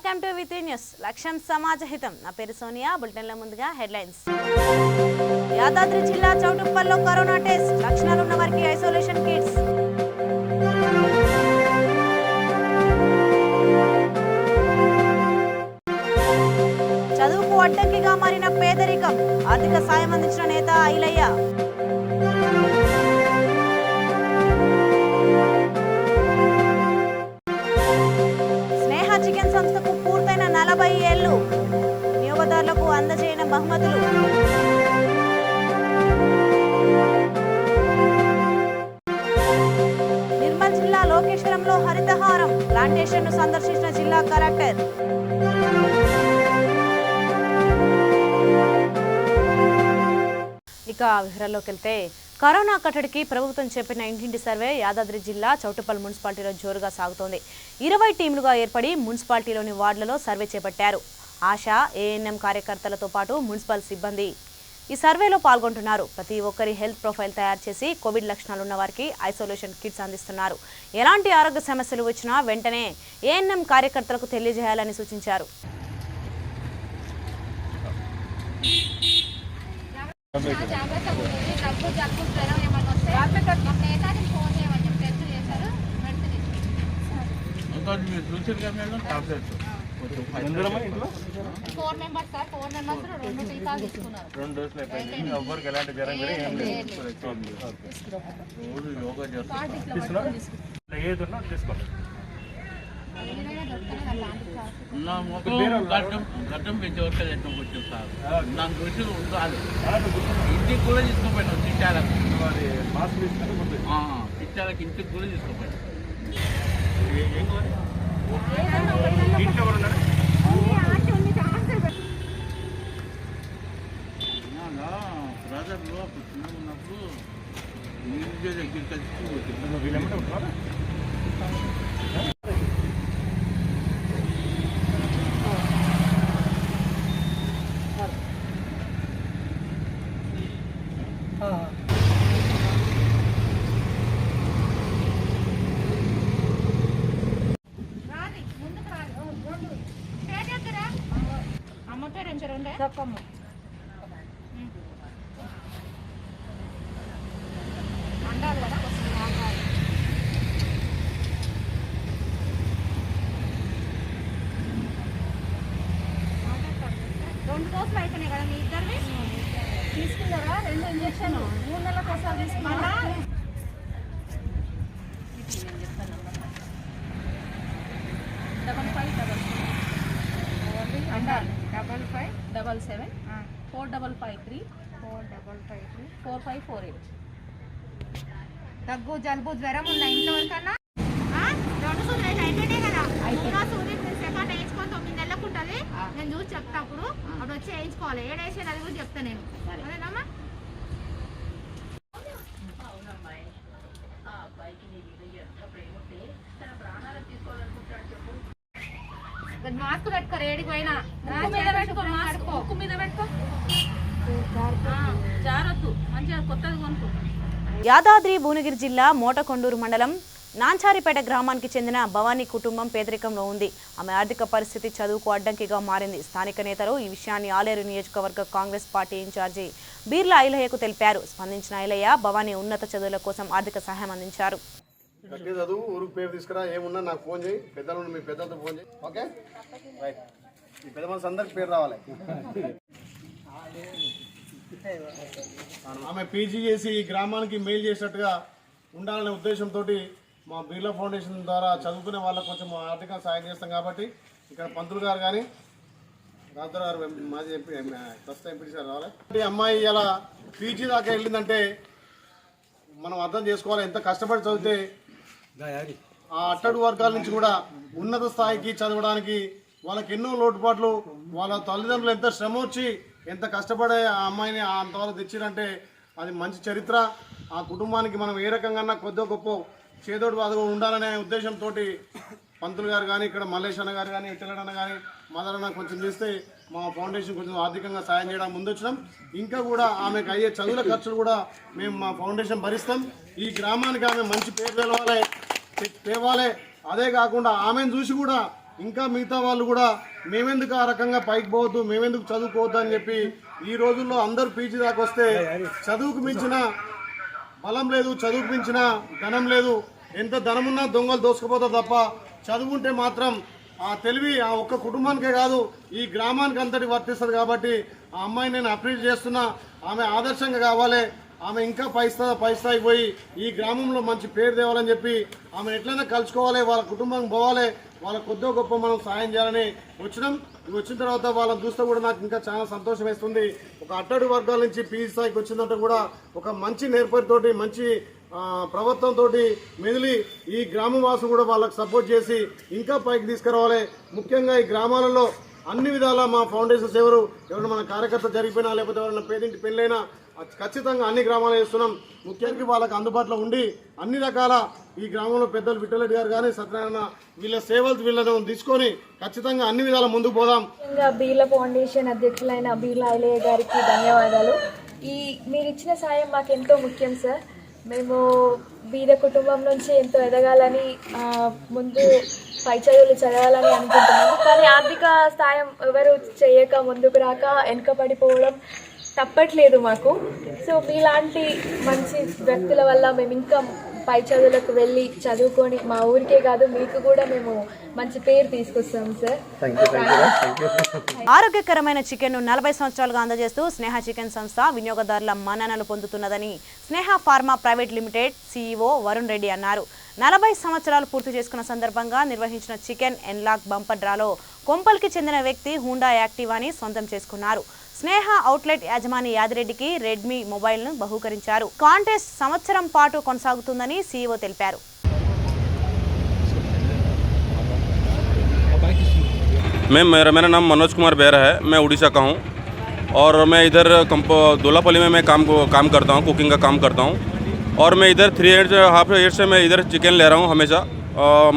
Welcome to with news లక్ష్యం సమాజహితం. నా పేరు సోనియా. బులెటిన్ల ముందుగా హెడ్లైన్స్. యాదాద్రి జిల్లా చౌటుప్పల్లో కరోనా టెస్ట్, లక్షణాలు ఉన్న వారికి ఐసోలేషన్ కిట్స్. చదువుకు అడ్డంకిగా మారిన పేదరికం, ఆర్థిక సాయం అందించిన నేత ఐలయ్య. చికెన్ సంస్థకు పూర్తయిన 40 ఏళ్లు, వినియోగదారులకు అందజేయన బహుమతులు. నిర్మల్ జిల్లా లోకేశ్వరంలో హరితహారం ప్లాంటేషన్ ను సందర్శించిన జిల్లా కలెక్టర్. ఇక వివరాల్లోకి వెళ్తే, కరోనా కట్టడికి ప్రభుత్వం చెప్పిన ఇంటింటి సర్వే యాదాద్రి జిల్లా చౌటుప్పల్ మున్సిపాలిటీలో జోరుగా సాగుతోంది. 20 టీంలుగా ఏర్పడి మున్సిపాలిటీలోని వార్డులలో సర్వే చేపట్టారు. ఆశా, ఏఎన్ఎం కార్యకర్తలతో పాటు మున్సిపల్ సిబ్బంది ఈ సర్వేలో పాల్గొంటున్నారు. ప్రతి ఒక్కరి హెల్త్ ప్రొఫైల్ తయారు చేసి కోవిడ్ లక్షణాలు ఉన్న వారికి ఐసోలేషన్ కిట్స్ అందిస్తున్నారు. ఎలాంటి ఆరోగ్య సమస్యలు వచ్చినా వెంటనే ఏఎన్ఎం కార్యకర్తలకు తెలియజేయాలని సూచించారు. రెండు డోసులు అయిపోయింది. ఎవరికి ఎలాంటి జ్వరం కూడా ఏం లేదు. రోజు యోగా చేస్తున్నా ఏది ఉన్నా తీసుకోండి. గడ్డం పెంచే వరకు ఎట్లా వచ్చాం సార్, దాని గురించి ఉండాలి. ఇంటికి కూడా తీసుకోపోయినాం. చిట్టాలకు చిట్టాలకు ఇంటికి కూడా తీసుకోపోయినాం. బ్రదర్లో అప్పుడు చిన్నగా ఉన్నప్పుడు నీళ్ళు దగ్గర కలిసి చెప్పమ్మ. అండాలి కదా, రెండు డోసులు అయిపోయినాయి కదా మీ ఇద్దరివి. తీసుకున్నారా? 2 ఇంజక్షన్ 3 నెలలకు ఒకసారి తీసుకున్నారా? అండాలి 5577 4553 4548. దగ్గు, జలుబు, జ్వరం ఉందా ఇంట్లో వరకన్నా? 2 సూదులు అయిపోయినాయి కదా. సూది సెకండ్ వేయించుకొని 9 నెలలకు ఉంటుంది. నేను చూసి చెప్తా, అప్పుడు వచ్చి వేయించుకోవాలి. ఏడేసేది అది కూడా చెప్తా నేను. అదేనమ్మా. మాస్క్ పెట్టుకో, ఏడికి పోయినా ముక్కు మీద పెట్టుకో, జారొద్దు. మంచిగా కొత్తది కొనుక్కో. యాదాద్రి భువనగిరి జిల్లా మోటకొండూరు మండలం నాంచారిపేట గ్రామానికి చెందిన భవానీ కుటుంబం పేదరికంలో ఉంది. ఆమె ఆర్థిక పరిస్థితి చదువుకు అడ్డంకిగా మారింది. స్థానిక నేతలు ఈ విషయాన్ని ఆలేరు నియోజకవర్గ కాంగ్రెస్ పార్టీ ఇన్ఛార్జి బీర్లా ఐలయ్యకు తెలిపారు. స్పందించిన ఐలయ్య భవానీ ఉన్నత చదువుల కోసం ఆర్థిక సహాయం అందించారు. చదువు ఊరికి పేరు తీసుకురా, ఏమున్నా నాకు ఫోన్ చేయి. పెద్దలు మీ పెద్దలతో ఫోన్ చేయి. Okay right. ఈ పెద్ద మనసు అందరికి పేరు రావాలి. ఆమె పీజీ చేసి ఈ గ్రామానికి మెయిల్ చేసినట్టుగా ఉండాలనే ఉద్దేశంతో మా బిర్లా ఫౌండేషన్ ద్వారా చదువుకునే వాళ్ళకు కొంచెం ఆర్థిక సాయం చేస్తాం. కాబట్టి ఇక్కడ పంతులు గారు కానీ రాజు గారు మాజీ ఎంపీ ప్రస్తుతం ఎంపీ సార్ రావాలి. ఈ అమ్మాయి ఇలా పీజీ దాకా వెళ్ళిందంటే మనం అర్థం చేసుకోవాలి ఎంత కష్టపడి చదివితే ఆ అట్టడు వర్గాల నుంచి కూడా ఉన్నత స్థాయికి చదవడానికి వాళ్ళకి ఎన్నో లోటుపాట్లు, వాళ్ళ తల్లిదండ్రులు ఎంత శ్రమ వచ్చి ఎంత కష్టపడే ఆ అమ్మాయిని అంతవరకు తెచ్చిరంటే అది మంచి చరిత్ర. ఆ కుటుంబానికి మనం ఏ రకంగా కొద్దో గొప్ప చేదోడు బాధగా ఉండాలనే ఉద్దేశంతో పంతులు గారు కానీ ఇక్కడ మల్లేష్ అన్న గారు కానీ ఇట్టలన్న కానీ మదర్ అన్న కొంచెం చేస్తే మా ఫౌండేషన్ కొంచెం ఆర్థికంగా సాయం చేయడానికి ముందొచ్చినాం. ఇంకా కూడా ఆమెకు అయ్యే చదువుల ఖర్చులు కూడా మేము మా ఫౌండేషన్ భరిస్తాం. ఈ గ్రామానికి ఆమె మంచి పేరు తేవాలి. అదే కాకుండా ఆమెను చూసి కూడా ఇంకా మిగతా వాళ్ళు కూడా మేమెందుకు ఆ రకంగా పైకి పోవద్దు, మేమెందుకు చదువుకోవద్దు అని చెప్పి ఈ రోజుల్లో అందరూ పీజీ దాకా వస్తే చదువుకు మించిన బలం లేదు, చదువుకు మించిన ధనం లేదు. ఎంత ధనమున్నా దొంగలు దోసుకుపోతారు తప్ప చదువుంటే మాత్రం ఆ తెలివి ఆ ఒక్క కుటుంబానికే కాదు ఈ గ్రామానికి అంతటి వర్తిస్తుంది. కాబట్టి ఆ అమ్మాయిని నేను అప్రిషియేట్ చేస్తున్నా. ఆమె ఆదర్శంగా కావాలి, ఆమె ఇంకా పై స్థాయికి పోయి ఈ గ్రామంలో మంచి పేరు తేవాలని చెప్పి ఆమె ఎట్లయినా కలుసుకోవాలి, వాళ్ళ కుటుంబం పోవాలి, వాళ్ళ కొద్దో గొప్ప మనం సాయం చేయాలని వచ్చిన తర్వాత వాళ్ళని చూస్తే కూడా నాకు ఇంకా చాలా సంతోషం వేస్తుంది. ఒక అట్టడి వర్గాల నుంచి పీజీ స్థాయికి వచ్చిందంటే కూడా ఒక మంచి నేర్పరితోటి మంచి ప్రభుత్వంతో మెదిలి ఈ గ్రామవాసులు కూడా వాళ్ళకి సపోర్ట్ చేసి ఇంకా పైకి తీసుకురావాలి. ముఖ్యంగా ఈ గ్రామాలలో అన్ని విధాలా మా ఫౌండేషన్స్ ఎవరైనా మన కార్యకర్త జరిగిపోయినా లేకపోతే ఎవరైనా పేదింటి పెళ్ళైనా ఖచ్చితంగా అన్ని గ్రామాలు చేస్తున్నాం. ముఖ్యంగా వాళ్ళకి అందుబాటులో ఉండి అన్ని రకాల ఈ గ్రామంలో పెద్దలు విఠలరెడ్డి గారు కానీ సత్యనారాయణ వీళ్ళ సేవలు వీళ్ళను తీసుకొని ఖచ్చితంగా అన్ని విధాల ముందుకు పోదాం. బీర్ల ఫౌండేషన్ అధ్యక్షులైన బీర్ల ఐలయ్య గారికి ధన్యవాదాలు. మీరు ఇచ్చిన సాయం మాకు ఎంతో ముఖ్యం సార్. మేము బీద కుటుంబం నుంచి ఎంతో ఎదగాలని, ముందు పై చదువులు చదవాలని అనుకుంటున్నాము. కానీ ఆర్థిక సాయం ఎవరు చేయక ముందుకు రాక వెనుకబడిపోవడం తప్పట్లేదు మాకు. సో మీలాంటి మంచి వ్యక్తుల వల్ల మేము ఇంకా పై చదువులకు వెళ్ళి చదువుకొని మా ఊరికే కాదు మీకు కూడా మేము మంచి పేరు తీసుకొస్తాము సార్. ఆరోగ్యకరమైన చికెన్ ను 40 సంవత్సరాలుగా అందజేస్తూ స్నేహ చికెన్ సంస్థ వినియోగదారుల మన్ననలు పొందుతున్నదని Sneha pharma private limited CEO Varun Reddy అన్నారు. 40 సంవత్సరాలు పూర్తి చేసుకున్న సందర్భంగా నిర్వహించిన చికెన్ ఎన్లాక్ బంపర్ డ్రాలో కొంపల్కి చెందిన వ్యక్తి హుండా యాక్టివాని సొంతం చేసుకున్నారు. స్నేహ అవుట్లెట్ యజమాని యాదిరెడ్డికి రెడ్మీ మొబైల్ను బహూకరించారు. కాంటెస్ట్ సంవత్సరం పాటు కొనసాగుతుందని CEO తెలిపారు. मेरा नाम मनोज कुमार बेहरा है। मैं उड़ीसा का हूँ और मैं इधर दोलापल्ली में मैं काम करता हूँ, कुकिंग का काम करता हूँ। और मैं इधर 3.5 ईयर से मैं इधर चिकन ले रहा हूँ हमेशा।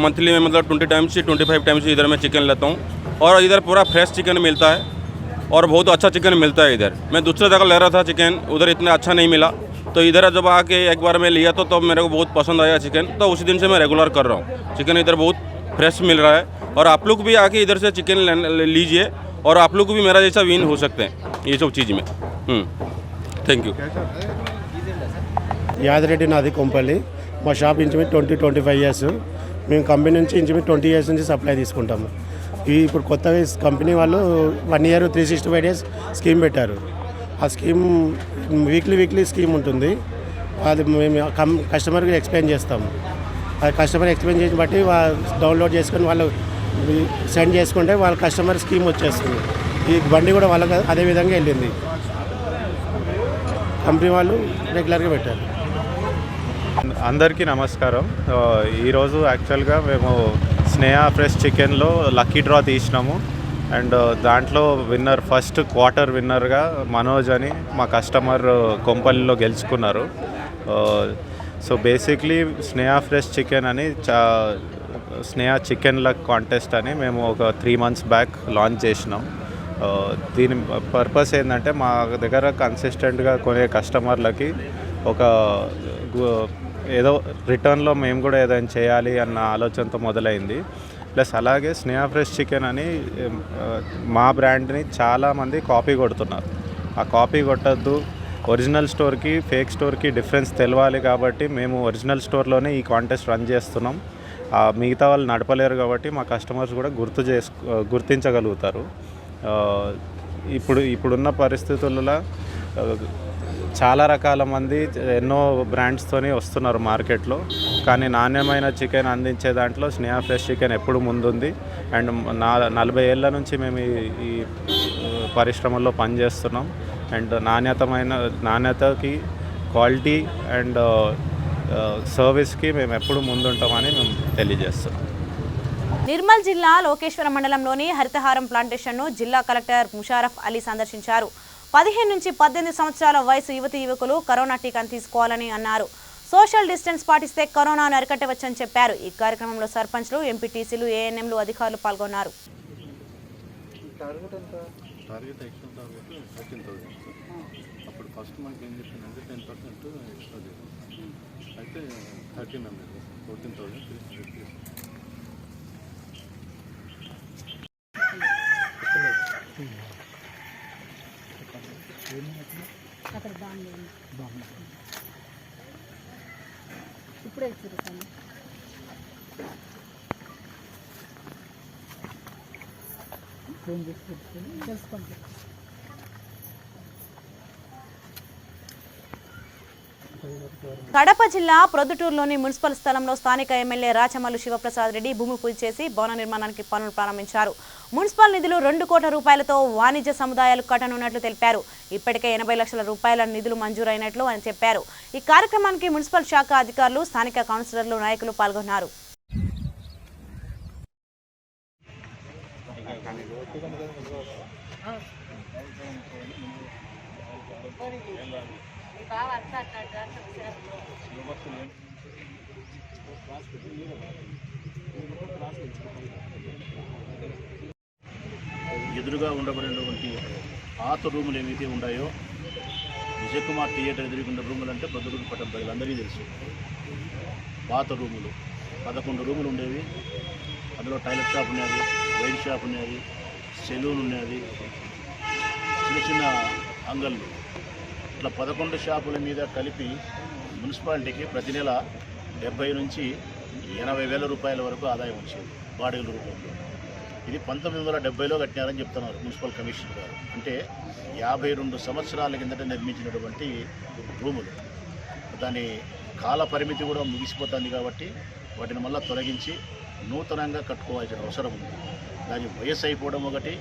मंथली में मतलब 20 टाइम्स से 25 टाइम्स इधर मैं चिकन लेता हूँ और इधर पूरा फ्रेश चिकन मिलता है और बहुत अच्छा चिकन मिलता है इधर। मैं दूसरे जगह ले रहा था चिकन, उधर इतना अच्छा नहीं मिला, तो इधर जब आके एक बार मैं लिया तो मेरे को बहुत पसंद आया चिकन, तो उसी दिन से मैं रेगुलर कर रहा हूँ। चिकन इधर बहुत फ्रेश मिल रहा है और आप लोग भी आके इधर से चिकन लीजिए और आप लोग भी मेरा जैसा विन हो सकते हैं ये सब चीज़ में। Thank you. యాదిరెడ్డి నాది కొంపల్లి. మా షాప్ ఇంచుమించు 20-25 ఇయర్స్. మేము కంపెనీ నుంచి ఇంచుమించు 20 ఇయర్స్ నుంచి సప్లై తీసుకుంటాము. ఇప్పుడు కొత్తగా కంపెనీ వాళ్ళు 1 ఇయర్ 365 డేస్ స్కీమ్ పెట్టారు. ఆ స్కీమ్ వీక్లీ స్కీమ్ ఉంటుంది. అది మేము కస్టమర్కి ఎక్స్ప్లెయిన్ చేస్తాము. అది కస్టమర్ ఎక్స్ప్లెయిన్ చేసి బట్టి డౌన్లోడ్ చేసుకొని వాళ్ళు సెండ్ చేసుకుంటే వాళ్ళ కస్టమర్ స్కీమ్ వచ్చేస్తుంది. ఈ బండి కూడా వాళ్ళకి అదే విధంగా వెళ్ళింది. కంపెనీ వాళ్ళు రెగ్యులర్గా పెట్టారు. అందరికీ నమస్కారం. ఈరోజు యాక్చువల్గా మేము స్నేహ ఫ్రెష్ చికెన్లో లక్కీ డ్రా తీసినాము అండ్ దాంట్లో విన్నర్ ఫస్ట్ క్వార్టర్ విన్నర్గా మనోజ్ అని మా కస్టమర్ కొంపల్లిలో గెలుచుకున్నారు. సో బేసిక్లీ స్నేహ ఫ్రెష్ చికెన్ అని స్నేహ చికెన్ లక్ కాంటెస్ట్ అని మేము ఒక 3 months బ్యాక్ లాంచ్ చేసినాం. దీని పర్పస్ ఏంటంటే మా దగ్గర కన్సిస్టెంట్గా కొనే కస్టమర్లకి ఒక ఏదో రిటర్న్లో మేము కూడా ఏదైనా చేయాలి అన్న ఆలోచనతో మొదలైంది. ప్లస్ అలాగే స్నేహ ఫ్రెష్ చికెన్ అని మా బ్రాండ్ని చాలామంది కాపీ కొడుతున్నారు. ఆ కాపీ కొట్టద్దు, ఒరిజినల్ స్టోర్కి ఫేక్ స్టోర్కి డిఫరెన్స్ తెలవాలి కాబట్టి మేము ఒరిజినల్ స్టోర్లోనే ఈ కాంటెస్ట్ రన్ చేస్తున్నాం. మిగతా వాళ్ళు నడపలేరు కాబట్టి మా కస్టమర్స్ కూడా గుర్తించగలుగుతారు. ఇప్పుడున్న పరిస్థితులలో చాలా రకాల మంది ఎన్నో బ్రాండ్స్తోని వస్తున్నారు మార్కెట్లో, కానీ నాణ్యమైన చికెన్ అందించే దాంట్లో స్నేహ ఫ్రెష్ చికెన్ ఎప్పుడు ముందుంది. అండ్ 40 ఏళ్ళ నుంచి మేము ఈ పరిశ్రమల్లో పనిచేస్తున్నాం. అండ్ నాణ్యతకి క్వాలిటీ అండ్ సర్వీస్కి మేము ఎప్పుడు ముందుంటామని మేము తెలియజేస్తున్నాం. నిర్మల్ జిల్లా లోకేశ్వరం మండలంలోని హరితహారం ప్లాంటేషన్ను జిల్లా కలెక్టర్ ముషారఫ్ అలీ సందర్శించారు. 15 నుంచి 18 సంవత్సరాల వయసు యువకులు కరోనా టీకాను తీసుకోవాలని అన్నారు. సోషల్ డిస్టెన్స్ పాటిస్తే కరోనాను అరికట్టవచ్చని చెప్పారు. ఈ కార్యక్రమంలో సర్పంచ్లు, ఎంపీటీసీలు, ఏఎన్ఎంలు, అధికారులు పాల్గొన్నారు. ఇప్పుడే ఇచ్చారు తెలుసుకోండి. కడప జిల్లా ప్రొద్దుటూరులోని మున్సిపల్ స్థలంలో స్థానిక ఎమ్మెల్యే రాచమల్లు శివప్రసాద్ రెడ్డి భూమి పూజ చేసి భవన నిర్మాణానికి పనులు ప్రారంభించారు. మున్సిపల్ నిధులు 2 కోట్ల రూపాయలతో వాణిజ్య సముదాయాలు కట్టనున్నట్లు తెలిపారు. ఇప్పటికే 80 లక్షల రూపాయల నిధులు మంజూరైనట్లు అని చెప్పారు. ఈ కార్యక్రమానికి మున్సిపల్ శాఖ అధికారులు, స్థానిక కౌన్సిలర్లు, నాయకులు పాల్గొన్నారు. ఎదురుగా ఉండబడినటువంటి పాత రూములు ఏవైతే ఉన్నాయో, విజయ్ కుమార్ థియేటర్ ఎదురుకున్న రూములు అంటే ప్రొద్దుటూరు పట్టణ ప్రజలందరికీ తెలుసు. పాత రూములు 11 రూములు ఉండేవి. అందులో టైలర్ షాప్ ఉన్నది, వైన్ షాప్ ఉన్నది, సెలూన్ ఉన్నది, చిన్న చిన్న అంగళ్ళు, ఇట్లా 11 షాపుల మీద కలిపి మున్సిపాలిటీకి ప్రతి నెల 70 నుంచి 80 వేల రూపాయల వరకు ఆదాయం వచ్చేది బాడిగల రూపంలో. ఇది 1970లో కట్టినారని చెప్తున్నారు మున్సిపల్ కమిషనర్ గారు. అంటే 52 సంవత్సరాల కిందట నిర్మించినటువంటి రూములు. దాని కాల పరిమితి కూడా ముగిసిపోతుంది కాబట్టి వాటిని మళ్ళీ తొలగించి నూతనంగా కట్టుకోవాల్సిన అవసరం ఉంది. దాని వయసు అయిపోవడం ఒకటి,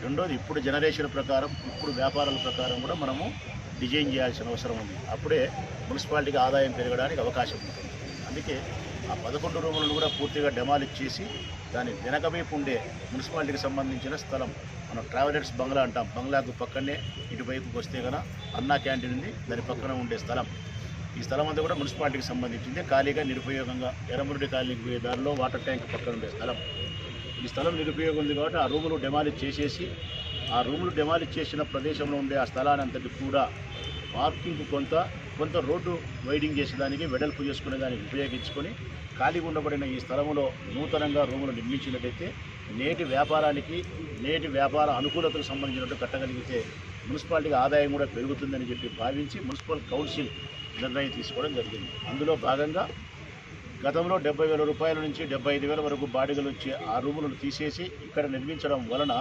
రెండోది ఇప్పుడు జనరేషన్ ప్రకారం, ఇప్పుడు వ్యాపారాల ప్రకారం కూడా మనము డిజైన్ చేయాల్సిన అవసరం ఉంది. అప్పుడే మున్సిపాలిటీకి ఆదాయం పెరగడానికి అవకాశం ఉంటుంది. అందుకే ఆ 11 రూములను కూడా పూర్తిగా డెమాలిష్ చేసి దాని వెనకవైపు ఉండే మున్సిపాలిటీకి సంబంధించిన స్థలం, మనం ట్రావెలర్స్ బంగ్లా అంటాం, బంగ్లాకు పక్కనే ఇటువైపుకి వస్తే కనుక అన్నా క్యాంటీన్ ఉంది, దాని పక్కన ఉండే స్థలం, ఈ స్థలం అంతా కూడా మున్సిపాలిటీకి సంబంధించింది. ఖాళీగా నిరుపయోగంగా ఎర్రమురెడ్డి కాలనీకి పోయే దారిలో వాటర్ ట్యాంక్ పక్కన ఉండే స్థలం. ఈ స్థలం నిరుపయోగం ఉంది కాబట్టి ఆ రూములు డెమాలిష్ చేసేసి, ఆ రూములు డెమాలిష్ చేసిన ప్రదేశంలో ఉండే ఆ స్థలాన్ని అంతటి కూడా పార్కింగ్ కొంత రోడ్డు వైడింగ్ చేసేదానికి, వెడల్పు చేసుకునే దానికి ఉపయోగించుకొని ఖాళీగా ఉండబడిన ఈ స్థలంలో నూతనంగా రూములు నిర్మించినట్టయితే నేటి వ్యాపారానికి, నేటి వ్యాపార అనుకూలతకు సంబంధించినట్టు కట్టగలిగితే మున్సిపాలిటీకి ఆదాయం కూడా పెరుగుతుందని చెప్పి భావించి మున్సిపల్ కౌన్సిల్ నిర్ణయం తీసుకోవడం జరిగింది. అందులో భాగంగా గతంలో 70,000 రూపాయల నుంచి 75,000 వరకు బాడిగలు వచ్చే ఆ రూములను తీసేసి ఇక్కడ నిర్మించడం వలన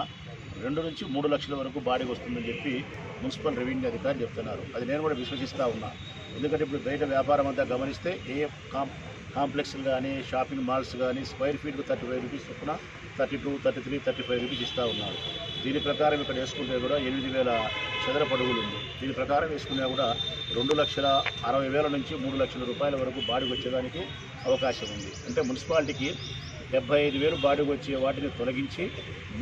2 నుంచి 3 లక్షల వరకు బాడిగ వస్తుందని చెప్పి మున్సిపల్ రెవెన్యూ అధికారులు చెప్తున్నారు. అది నేను కూడా విశ్వసిస్తూ ఉన్నా. ఎందుకంటే ఇప్పుడు బయట వ్యాపారం అంతా గమనిస్తే కాంప్లెక్స్లు కానీ, షాపింగ్ మాల్స్ కానీ స్క్వేర్ ఫీట్కు 35 రూపీస్ చొప్పున 32, 33, 35 రూపీస్ ఇస్తూ ఉన్నారు. దీని ప్రకారం ఇక్కడ వేసుకుంటే కూడా 8,000 చదరపు అడుగులు ఉంది. దీని ప్రకారం వేసుకున్నా కూడా 2,60,000 నుంచి 3 లక్షల రూపాయల వరకు బాడిగ వచ్చేదానికి అవకాశం ఉంది. అంటే మున్సిపాలిటీకి 75,000 బాడిగ వచ్చే వాటిని తొలగించి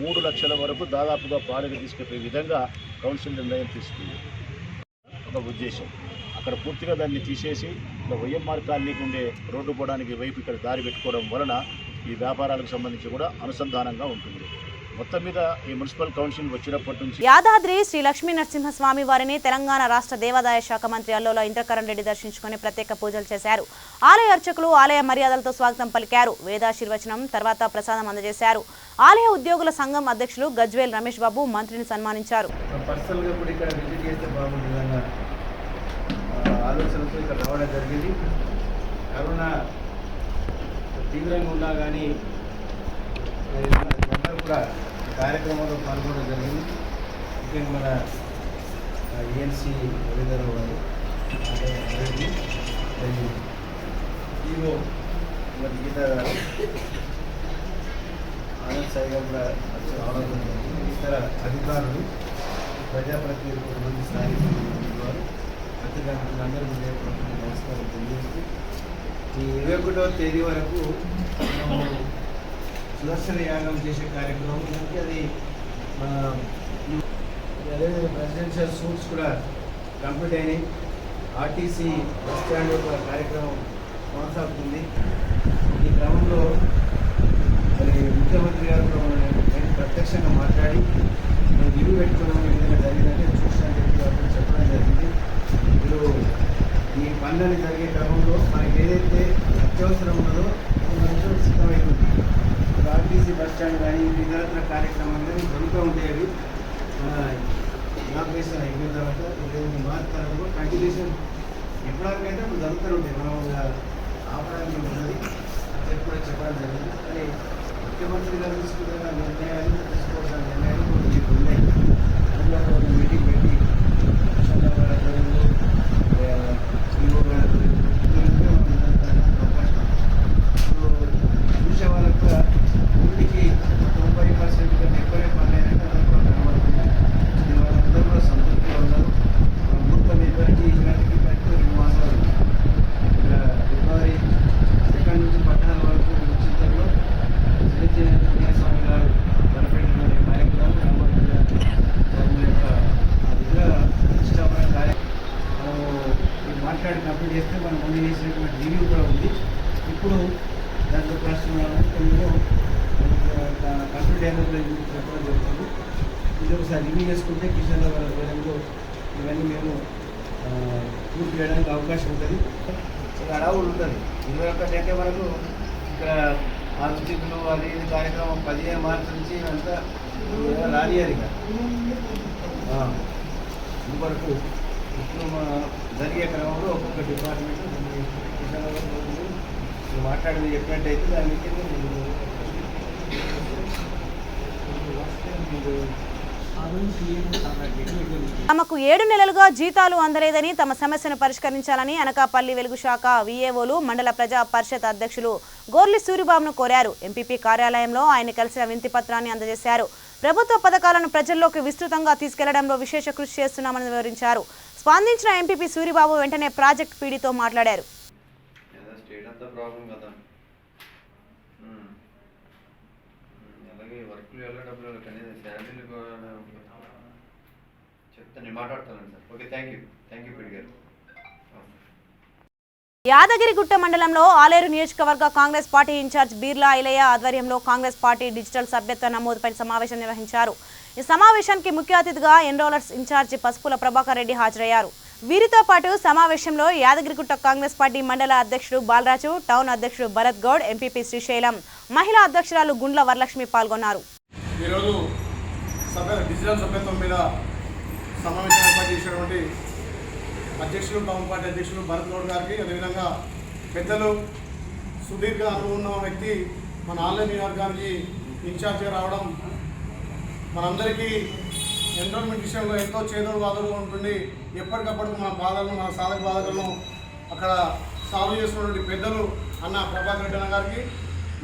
3 లక్షల వరకు దాదాపుగా బాడిగ తీసుకెళ్లే విధంగా కౌన్సిల్ నిర్ణయం తీసుకుంది. ఒక ఉద్దేశం అక్కడ పూర్తిగా దాన్ని తీసేసి వైఎంఆర్ కాలనీకి ఉండే రోడ్డు పోవడానికి వైపు ఇక్కడ దారి పెట్టుకోవడం వలన ఈ వ్యాపారాలకు సంబంధించి కూడా అనుసంధానంగా ఉంటుంది. మొత్తం మీద ఈ మున్సిపల్ కౌన్సిల్ వచ్చినప్పటి నుంచి యాదాద్రి శ్రీ లక్ష్మీ నరసింహస్వామి వారిని తెలంగాణ రాష్ట్ర దేవాదాయ శాఖ మంత్రి అల్లోల ఇంద్రకరణ్ రెడ్డి దర్శించుకుని ప్రత్యేక పూజలు చేశారు. ఆలయ అర్చకులు ఆలయ మర్యాదలతో స్వాగతం పలికారు. వేదాశీర్వచనం తర్వాత ప్రసాదం అందజేశారు. ఆలయ ఉద్యోగుల సంఘం అధ్యక్షులు గజ్వేల్ రమేష్ బాబు మంత్రిని సన్మానించారు. ఆలోచనతో ఇక్కడ రావడం జరిగింది. కరోనా తీవ్రంగా ఉన్నా కానీ అందరూ కూడా కార్యక్రమంలో పాల్గొనడం జరిగింది. ముఖ్యంగా మన ఏఎన్సీ రవీంద్రరావు గారు, ఈవో గీతా గారు, ఆనంద్ సాయి గారు కూడా రావడం జరిగింది. ఇతర అధికారులు, ప్రజాప్రతినిధులు, కొంతమంది స్థానిక వారు, అందరూ నమస్కారం తెలియజేస్తూ ఈ 21వ తేదీ వరకు మనము సుదర్శన యాగం చేసే కార్యక్రమం ఉంది. అది అదేవిధంగా ప్రెసిడెన్షియల్ సూట్స్ కూడా కంప్లీట్ అయినాయి. ఆర్టీసీ బస్ స్టాండ్ యొక్క కార్యక్రమం కొనసాగుతుంది. ఈ క్రమంలో మరి ముఖ్యమంత్రి గారు నేను ప్రత్యక్షంగా మాట్లాడి మేము లీవ్ పెట్టుకోవడం ఈ విధంగా జరిగిందంటే చూసానని చెప్పి చెప్పడం జరిగింది. మీరు ఈ పనులని జరిగే క్రమంలో మనకి ఏదైతే అత్యవసరం ఉన్నదో సిద్ధమైంది. ఆర్టీసీ బస్ స్టాండ్ కానీ ఇతరత్ర కార్యక్రమాలు జరుగుతూ ఉండేవి. ఇనాగ్రేషన్ అయిపోయిన తర్వాత ఏదైనా మారుతారో కూడా కంటిన్యూషన్ ఎప్పటికైతే ఇప్పుడు జరుగుతూ ఉంటాయి. మనం ఆపడానికి ఉంటుంది అది కూడా చెప్పడం జరిగింది. కానీ ముఖ్యమంత్రి గారు తీసుకున్న నిర్ణయాలు తీసుకోవాల్సిన నిర్ణయాలు మీకు ఉన్నాయి. అందులో ఒక మీటింగ్ పెట్టి చూసే వాళ్ళకు కూడా ఊరికి 90% కంటే ఎక్కువనే పనులైనా కనబడుతుంది. వాళ్ళందరూ కూడా సంతృప్తిగా ఉన్నారు. మొత్తం ఇప్పటికీ ఇలాంటికి 2 మాసాలు ఇక్కడ ఫిబ్రవరి 2 నుంచి 14 వరకు ఉచితంలో చిన్న స్వామి గారు తలపెట్టిన కార్యక్రమం కనబడుతుంది. వారి యొక్క అదిగా ఇష్టమైన కార్యక్రమం మాట్లాడి కంప్లీట్ చేస్తే మనం ముందు చేసినటువంటి రివ్యూ కూడా ఉంది. ఇప్పుడు దాంట్లో ప్రశ్నలు కంప్లీట్ అయినప్పుడు చెప్పడం జరుగుతుంది. ఇది ఒకసారి రివ్యూ చేసుకుంటే కిషన్ గారి ఆధ్వర్యంలో ఇవన్నీ మేము పూర్తి చేయడానికి అవకాశం ఉంటుంది. అడవులు ఉంటుంది 21 అంటే వరకు ఇక్కడ ఆర్చికులు అది ఇది కార్యక్రమం 15 మార్చి నుంచి అంతా రానియాలి ఇక ఇదివరకు ఇప్పుడు జరిగే క్రమంలో ఒక్కొక్క డిపార్ట్మెంట్ కిషన్ గారు మాట్లాడింది చెప్పినట్టయితే దాని తమకు 7 నెలలుగా జీతాలు అందలేదని తమ సమస్యను పరిష్కరించాలని అనకాపల్లి వెలుగు శాఖ విఏఓలు మండల ప్రజా పరిషత్ అధ్యక్షులు గోర్లి సూరిబాబును కోరారు. ఎంపీపీ కార్యాలయంలో ఆయన కలిసిన వినతి పత్రాన్ని అందజేశారు. ప్రభుత్వ పథకాలను ప్రజల్లోకి విస్తృతంగా తీసుకెళ్లడంలో విశేష కృషి చేస్తున్నామని వివరించారు. స్పందించిన ఎంపీపీ సూరిబాబు వెంటనే ప్రాజెక్ట్ పీడీతో మాట్లాడారు. యాదగిరిగుట్ట మండలంలో ఆలేరు నియోజకవర్గ కాంగ్రెస్ పార్టీ ఇన్ఛార్జ్ బీర్లా ఐలయ్య ఆధ్వర్యంలో కాంగ్రెస్ పార్టీ డిజిటల్ సభ్యత్వ నమోదుపై సమావేశం నిర్వహించారు. ఈ సమావేశానికి ముఖ్య అతిథిగా ఎన్రోలర్స్ ఇన్ఛార్జి పసుపుల ప్రభాకర్ రెడ్డి హాజరయ్యారు. వీరితో పాటు సమావేశంలో యాదగిరిగుట్ట కాంగ్రెస్ పార్టీ మండల అధ్యక్షుడు బాలరాజు, టౌన్ అధ్యక్షుడు భరత్ గౌడ్, ఎంపీపీ శ్రీశైలం, మహిళా అధ్యక్షురాలు గుండ్ల వరలక్ష్మి పాల్గొన్నారు. ఈరోజు డిజిటల్ సభ్యత్వం మీద సమావేశం ఏర్పాటు చేసినటువంటి అధ్యక్షులు టౌన్ పార్టీ అధ్యక్షులు భరత్ గౌడ్ గారికి, అదేవిధంగా పెద్దలు సుదీర్ఘ అనుభవం ఉన్న వ్యక్తి మన ఆన్లైన్ నియోజకవర్గానికి ఇన్ఛార్జిగా రావడం మనందరికీ ఎన్రోల్మెంట్ విషయంలో ఎంతో చేదోడు వాదోడు ఉంటుంది. ఎప్పటికప్పుడు మన బాధలను, మన సాధక బాధలను అక్కడ సాల్వ్ చేస్తున్నటువంటి పెద్దలు అన్న ప్రభాకర్ రెడ్డి అన్న గారికి,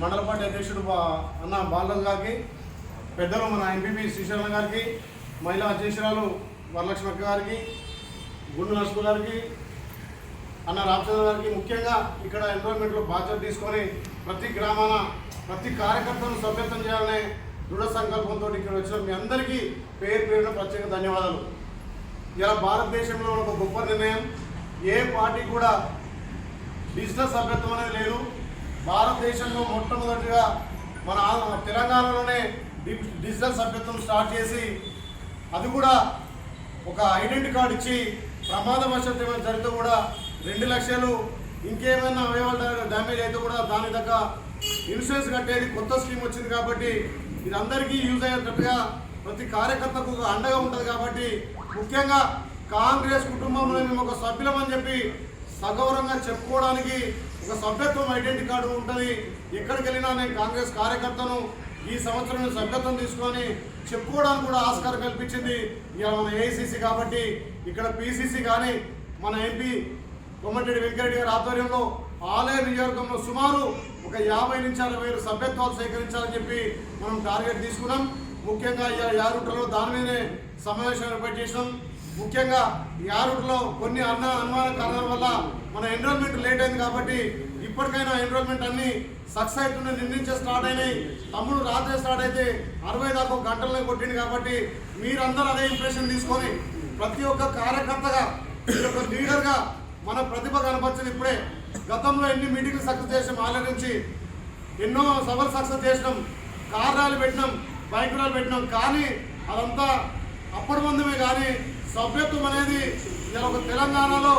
మండల పార్టీ అధ్యక్షుడు అన్న బాలరాజు గారికి, పెద్దలు మన ఎంపీపీ శ్రీశైలం గారికి, మహిళా అధ్యక్షురాలు వరలక్ష్మి గారికి, గుండు నర్సు గారికి, అన్న రామచంద్ర గారికి, ముఖ్యంగా ఇక్కడ ఎన్రోల్మెంట్లో బాధ్యత తీసుకొని ప్రతి గ్రామాన ప్రతి కార్యకర్తను సభ్యత్వం చేయాలనే దృఢ సంకల్పంతో ఇక్కడ వచ్చిన మీ అందరికీ పేరు పేరున ప్రత్యేక ధన్యవాదాలు. ఇలా భారతదేశంలో ఒక గొప్ప నిర్ణయం. ఏ పార్టీ కూడా డిజిటల్ సభ్యత్వం అనేది లేదు. భారతదేశంలో మొట్టమొదటిగా మన తెలంగాణలోనే డిజిటల్ సభ్యత్వం స్టార్ట్ చేసి, అది కూడా ఒక ఐడెంటిటీ కార్డు ఇచ్చి ప్రమాదవశాత్తు ఏమైనా జరిగితే కూడా 2 లక్షలు, ఇంకేమైనా అవయవాలు డ్యామేజ్ అయితే కూడా దాని దగ్గర ఇన్సూరెన్స్ కట్టేది కొత్త స్కీమ్ వచ్చింది. కాబట్టి ఇది అందరికీ యూజ్ అయ్యేటట్టుగా ప్రతి కార్యకర్తకు అండగా ఉంటుంది. కాబట్టి ముఖ్యంగా కాంగ్రెస్ కుటుంబంలో మేము ఒక సభ్యులమని చెప్పి సగౌరవంగా చెప్పుకోవడానికి ఒక సభ్యత్వం ఐడెంటిటీ కార్డు ఉంటుంది. ఎక్కడికి వెళ్ళినా నేను కాంగ్రెస్ కార్యకర్తను, ఈ సంవత్సరం సభ్యత్వం తీసుకొని చెప్పుకోవడానికి కూడా ఆస్కారం కల్పించింది ఇక మన ఏఐసిసి. కాబట్టి ఇక్కడ పిసిసి కానీ మన ఎంపీ కోమటిరెడ్డి వెంకరెడ్డి గారి ఆధ్వర్యంలో ఆలేరు నియోజకవర్గంలో సుమారు ఒక 50 నుంచి 60 సభ్యత్వాలు సేకరించాలని చెప్పి మనం టార్గెట్ తీసుకున్నాం. ముఖ్యంగా యారుటలో దాని మీదనే సమావేశం ఏర్పాటు చేసినాం. ముఖ్యంగా యారుటలో కొన్ని అనుమాన కారణాల వల్ల మన ఎన్రోల్మెంట్ లేట్ అయింది. కాబట్టి ఇప్పటికైనా ఎన్రోల్మెంట్ అన్ని సక్సెస్ అవుతుండే నిర్ణయించే స్టార్ట్ అయినాయి. తమ్ముడు రాత్రి స్టార్ట్ అయితే 60 దాకా గంటలనే కొట్టింది. కాబట్టి మీరందరూ అదే ఇంప్రెషన్ తీసుకొని ప్రతి ఒక్క కార్యకర్తగా, ఒక లీడర్గా మన ప్రతిభ కనపరిచింది. ఇప్పుడే గతంలో ఎన్ని మీటింగ్లు సక్సెస్ చేసాం, ఆలయం నుంచి ఎన్నో సభలు సక్సెస్ చేసినాం, కార్ ర్యాలీ పెట్టినాం, బైక్ ర్యాలీ పెట్టినాం. కానీ అదంతా అప్పటిమందమే కానీ సభ్యత్వం అనేది ఇలా ఒక తెలంగాణలో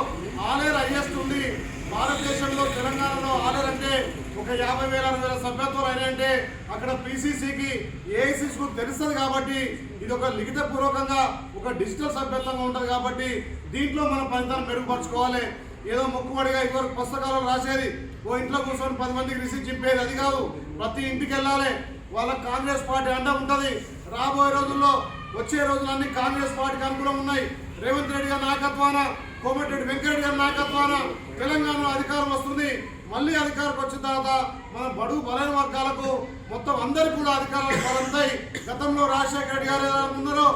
ఆలేరు హైయెస్ట్ ఉంది. భారతదేశంలో తెలంగాణలో ఆలేరు అంటే ఒక 50,000 60,000 సభ్యత్వాలు అయినాయంటే అక్కడ పీసీసీకి ఏఐసీసీకు తెలుస్తుంది. కాబట్టి ఇది ఒక లిఖితపూర్వకంగా ఒక డిజిటల్ సభ్యత్వంగా ఉంటుంది. కాబట్టి దీంట్లో మనం ఫలితాన్ని మెరుగుపరచుకోవాలి. ఏదో మొక్కుబడిగా ఇదివరకు పుస్తకాలు రాసేది, ఓ ఇంట్లో కూర్చొని 10 మందికి రిసీట్ చెప్పేది, అది కాదు. ప్రతి ఇంటికి వెళ్ళాలి. వాళ్ళ కాంగ్రెస్ పార్టీ అండ ఉంటుంది. రాబోయే రోజుల్లో వచ్చే రోజులన్నీ కాంగ్రెస్ పార్టీకి అనుకూలంగా ఉన్నాయి. రేవంత్ రెడ్డి గారి నాయకత్వాన, కోమటిరెడ్డి వెంకరెడ్డి గారి నాయకత్వాన తెలంగాణలో అధికారం వస్తుంది. మళ్ళీ అధికారం వచ్చిన తర్వాత మన బడుగు బలైన వర్గాలకు మొత్తం అందరికీ కూడా అధికారాలు పాలనతాయి. గతంలో రాజశేఖర రెడ్డి గారు ఎలా ఉన్నారో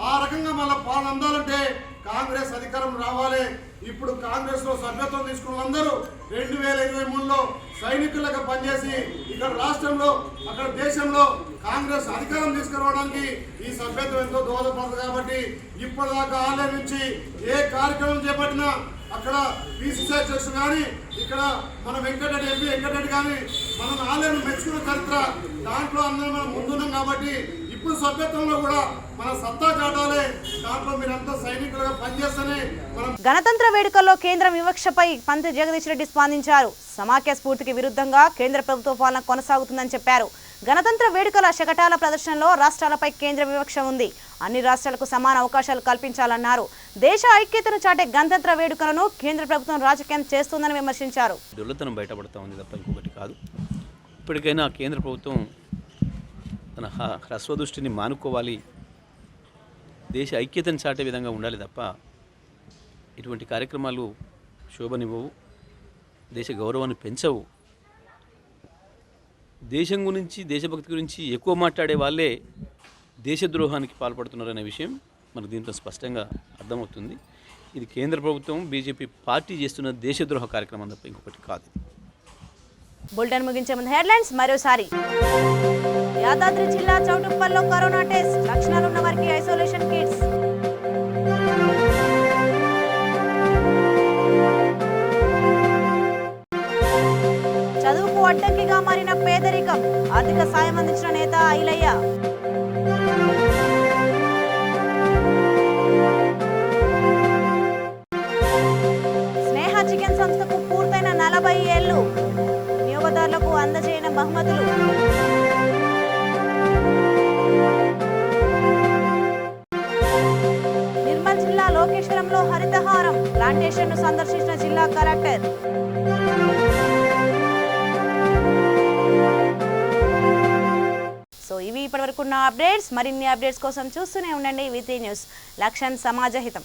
ఆ రకంగా మళ్ళీ పాలన అందాలంటే కాంగ్రెస్ అధికారం రావాలి. ఇప్పుడు కాంగ్రెస్ లో సభ్యత్వం తీసుకున్న అందరూ 2023లో సైనికులుగా పనిచేసి ఇక్కడ రాష్ట్రంలో అక్కడ దేశంలో కాంగ్రెస్ అధికారం తీసుకురావడానికి ఈ సభ్యత్వం ఎంతో దోహదపడుతుంది. కాబట్టి ఇప్పటిదాకా ఆలయం నుంచి ఏ కార్యక్రమం చేపట్టినా అక్కడ పీసీసీ అధ్యక్షుడు కానీ ఇక్కడ మన వెంకటరెడ్డి ఎంపీ వెంకటరెడ్డి కానీ మనం ఆలయం మెచ్చుకున్న చరిత్ర దాంట్లో అందరం మనం ముందున్నాం. కాబట్టి ఇప్పుడు సభ్యత్వంలో కూడా మన సత్తా చాటాలి. దాంట్లో మీరంతా సైనికులుగా పనిచేస్తేనే మనం. గణతంత్ర వేడుకల్లో కేంద్రం వివక్షపై మంత్రి జగదీష్ రెడ్డి స్పందించారు. సమాఖ్య స్ఫూర్తికి విరుద్ధంగా కేంద్ర ప్రభుత్వ పాలన కొనసాగుతుందని చెప్పారు. గణతంత్ర వేడుకల శకటాల ప్రదర్శనలో రాష్ట్రాలపై కేంద్ర వివక్ష ఉంది. అన్ని రాష్ట్రాలకు సమాన అవకాశాలు కల్పించాలన్నారు. దేశ ఐక్యతను చాటే గణతంత్ర వేడుకలను కేంద్ర ప్రభుత్వం రాజకీయం చేస్తుందని విమర్శించారు. దొల్లతనం బయటపడతా ఉంది తప్ప ఇంకొకటి కాదు. ఇప్పటికైనా కేంద్ర ప్రభుత్వం తన హ్రస్వదృష్టిని మానుకోవాలి. దేశ ఐక్యతను చాటే విధంగా ఉండాలి తప్ప ఇటువంటి కార్యక్రమాలు శోభనివ్వవు, దేశ గౌరవాన్ని పెంచవు. దేశం గురించి, దేశభక్తి గురించి ఎక్కువ మాట్లాడే వాళ్ళే దేశద్రోహానికి పాల్పడుతున్నారనే విషయం మనకు దీంట్లో స్పష్టంగా అర్థమవుతుంది. ఇది కేంద్ర ప్రభుత్వం, బీజేపీ పార్టీ చేస్తున్న దేశద్రోహ కార్యక్రమం తప్ప ఇంకొకటి కాదు. బులెటిన్ ముగించే ముందు హెడ్లైన్స్ మరోసారి. యాదాద్రి జిల్లా చౌటుప్పల్లో కరోనా టెస్ట్, లక్షణాలున్న వారికి ఐసోలేషన్ కిట్స్. చదువుకు అడ్డంకిగా మారిన పేదరికం, ఆర్థిక సాయం అందించిన నేత ఐలయ్య. స్నేహ చికెన్ సంస్థకు పూర్తయిన 40 ఏళ్లు, వినియోగదారులకు అందజేయని బహుమతులు. నిర్మల్ జిల్లా లోకేశ్వరంలో హరితహారం, ప్లాంటేషన్ను సందర్శించిన జిల్లా కలెక్టర్. సో ఇవి ఇప్పటివరకు ఉన్న అప్డేట్స్. మరిన్ని అప్డేట్స్ కోసం చూస్తూనే ఉండండి V3 న్యూస్. లక్ష్యం సమాజహితం.